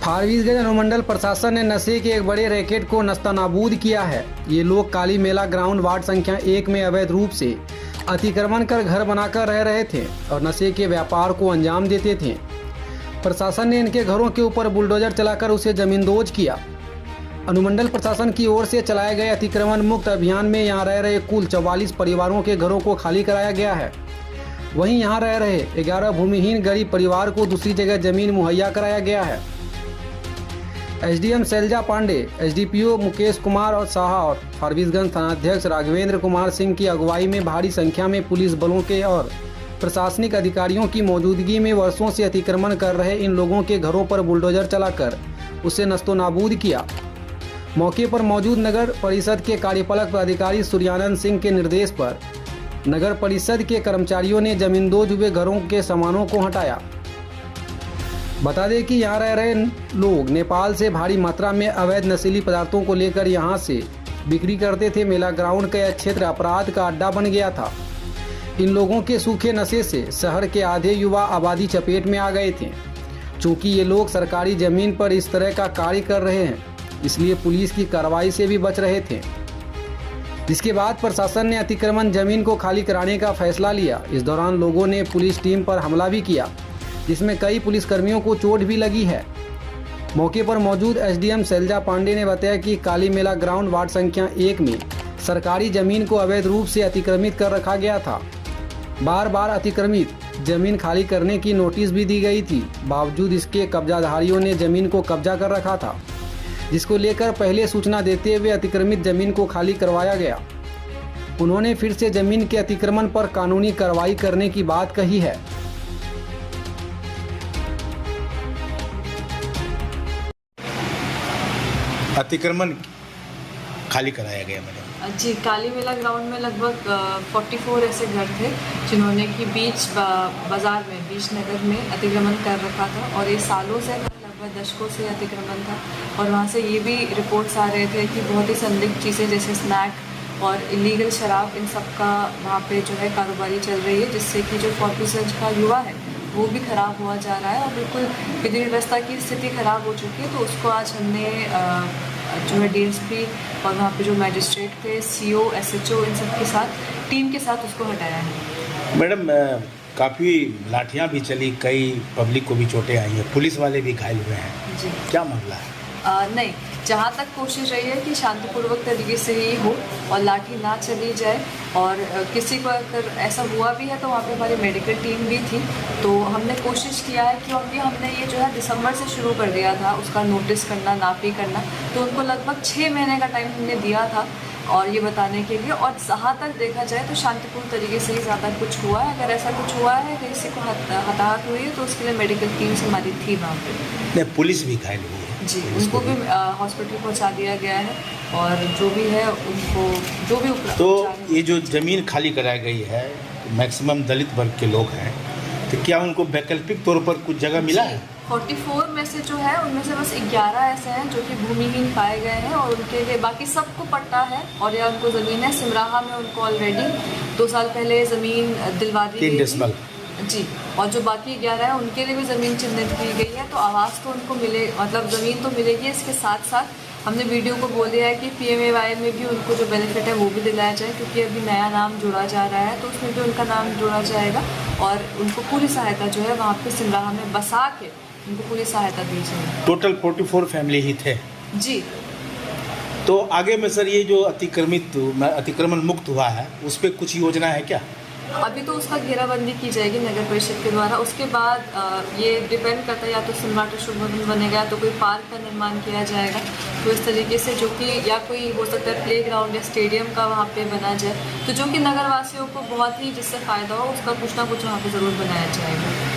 फारबिसगंज अनुमंडल प्रशासन ने नशे के एक बड़े रैकेट को नस्तानाबूद किया है। ये लोग काली मेला ग्राउंड वार्ड संख्या 1 में अवैध रूप से अतिक्रमण कर घर बनाकर रह रहे थे और नशे के व्यापार को अंजाम देते थे। प्रशासन ने इनके घरों के ऊपर बुलडोजर चलाकर उसे जमींदोज किया। अनुमंडल प्रशासन की ओर से चलाए गए अतिक्रमण मुक्त अभियान में यहाँ रह रहे कुल 44 परिवारों के घरों को खाली कराया गया है। वहीं यहाँ रह रहे 11 भूमिहीन गरीब परिवार को दूसरी जगह जमीन मुहैया कराया गया है। एसडीएम शैलजा पांडे, एसडीपीओ मुकेश कुमार और साहा और फारबिसगंज थानाध्यक्ष राघवेंद्र कुमार सिंह की अगुवाई में भारी संख्या में पुलिस बलों के और प्रशासनिक अधिकारियों की मौजूदगी में वर्षों से अतिक्रमण कर रहे इन लोगों के घरों पर बुलडोजर चलाकर उसे नस्तोनाबूद किया। मौके पर मौजूद नगर परिषद के कार्यपालक पदाधिकारी सूर्यानंद सिंह के निर्देश पर नगर परिषद के कर्मचारियों ने जमींदोज हुए घरों के सामानों को हटाया। बता दें कि यहाँ रह रहे लोग नेपाल से भारी मात्रा में अवैध नशीली पदार्थों को लेकर यहाँ से बिक्री करते थे। मेला ग्राउंड का यह क्षेत्र अपराध का अड्डा बन गया था। इन लोगों के सूखे नशे से शहर के आधे युवा आबादी चपेट में आ गए थे। चूँकि ये लोग सरकारी जमीन पर इस तरह का कार्य कर रहे हैं, इसलिए पुलिस की कार्रवाई से भी बच रहे थे। जिसके बाद प्रशासन ने अतिक्रमण जमीन को खाली कराने का फैसला लिया। इस दौरान लोगों ने पुलिस टीम पर हमला भी किया, जिसमें कई पुलिसकर्मियों को चोट भी लगी है। मौके पर मौजूद एसडीएम शैलजा पांडे ने बताया कि काली मेला ग्राउंड वार्ड संख्या 1 में सरकारी जमीन को अवैध रूप से अतिक्रमित कर रखा गया था। बार बार अतिक्रमित जमीन खाली करने की नोटिस भी दी गई थी। बावजूद इसके कब्जाधारियों ने जमीन को कब्जा कर रखा था, जिसको लेकर पहले सूचना देते हुए अतिक्रमित जमीन को खाली करवाया गया। उन्होंने फिर से जमीन के अतिक्रमण पर कानूनी कार्रवाई करने की बात कही है। अतिक्रमण खाली कराया गया मैडम जी। काली मेला ग्राउंड में लगभग 44 ऐसे घर थे जिन्होंने कि बीच बाज़ार में, बीच नगर में अतिक्रमण कर रखा था और ये सालों से, लगभग दशकों से अतिक्रमण था। और वहाँ से ये भी रिपोर्ट्स आ रहे थे कि बहुत ही संदिग्ध चीज़ें जैसे स्नैक और इलीगल शराब, इन सब का वहाँ पे जो है कारोबारी चल रही है, जिससे कि जो फारबिसगंज का युवा है वो भी ख़राब हुआ जा रहा है और बिल्कुल विधि व्यवस्था की स्थिति ख़राब हो चुकी है। तो उसको आज हमने जो है डीएसपी और वहाँ पे जो मैजिस्ट्रेट थे, सीओ, एसएचओ, इन सब के साथ, टीम के साथ उसको हटाया है। मैडम काफ़ी लाठियाँ भी चली, कई पब्लिक को भी चोटें आई हैं, पुलिस वाले भी घायल हुए हैं जी। क्या मामला है? नहीं, जहाँ तक कोशिश रही है कि शांतिपूर्वक तरीके से ही हो और लाठी ना चली जाए। और किसी को अगर ऐसा हुआ भी है तो वहाँ पे हमारी मेडिकल टीम भी थी। तो हमने कोशिश किया है, क्योंकि हमने ये जो है दिसंबर से शुरू कर दिया था उसका नोटिस करना, नापी करना, तो उनको लगभग 6 महीने का टाइम हमने दिया था और ये बताने के लिए। और जहाँ तक देखा जाए तो शांतिपूर्ण तरीके से ही ज़्यादा कुछ हुआ है। अगर ऐसा कुछ हुआ है, किसी को हताहत हुई है, तो उसके लिए मेडिकल टीम हमारी थी वहाँ पे। पुलिस भी घायल हुई है जी, उनको भी हॉस्पिटल पहुंचा दिया गया है और जो भी है उनको जो भी तो ये जो ज़मीन खाली कराई गई है, मैक्सिमम दलित वर्ग के लोग हैं, तो क्या उनको वैकल्पिक तौर पर कुछ जगह मिला है? 44 में से जो है उनमें से बस 11 ऐसे हैं जो कि भूमिहीन पाए गए हैं और उनके लिए बाकी सबको पट्टा है और या उनको ज़मीन है। सिमराहा में उनको ऑलरेडी 2 साल पहले ज़मीन दिलवा दी गई थी जी। और जो बाकी 11 है उनके लिए भी ज़मीन चिन्हित की गई है। तो आवास तो उनको मिले, मतलब ज़मीन तो मिलेगी। इसके साथ साथ हमने वीडियो को बोल दिया है कि PMAY में भी उनको जो बेनिफिट है वो भी दिलाया जाए, क्योंकि अभी नया नाम जोड़ा जा रहा है तो उसमें भी उनका नाम जोड़ा जाएगा और उनको पूरी सहायता जो है वहाँ पे सिमराहा में बसा के उनको पूरी सहायता दी जाएगी। टोटल 44 फैमिली ही थे जी। तो आगे में सर ये जो अतिक्रमण मुक्त हुआ है, उस पर कुछ योजना है क्या? अभी तो उसका घेराबंदी की जाएगी नगर परिषद के द्वारा। उसके बाद ये डिपेंड करता है, या तो सम्राट अशोक भवन बनेगा, तो कोई पार्क का निर्माण किया जाएगा। तो इस तरीके से जो कि या कोई हो सकता है प्लेग्राउंड या स्टेडियम का वहाँ पे बना जाए, तो जो कि नगरवासियों को बहुत ही जिससे फ़ायदा हो, उसका कुछ ना कुछ वहाँ पे ज़रूर बनाया जाएगा।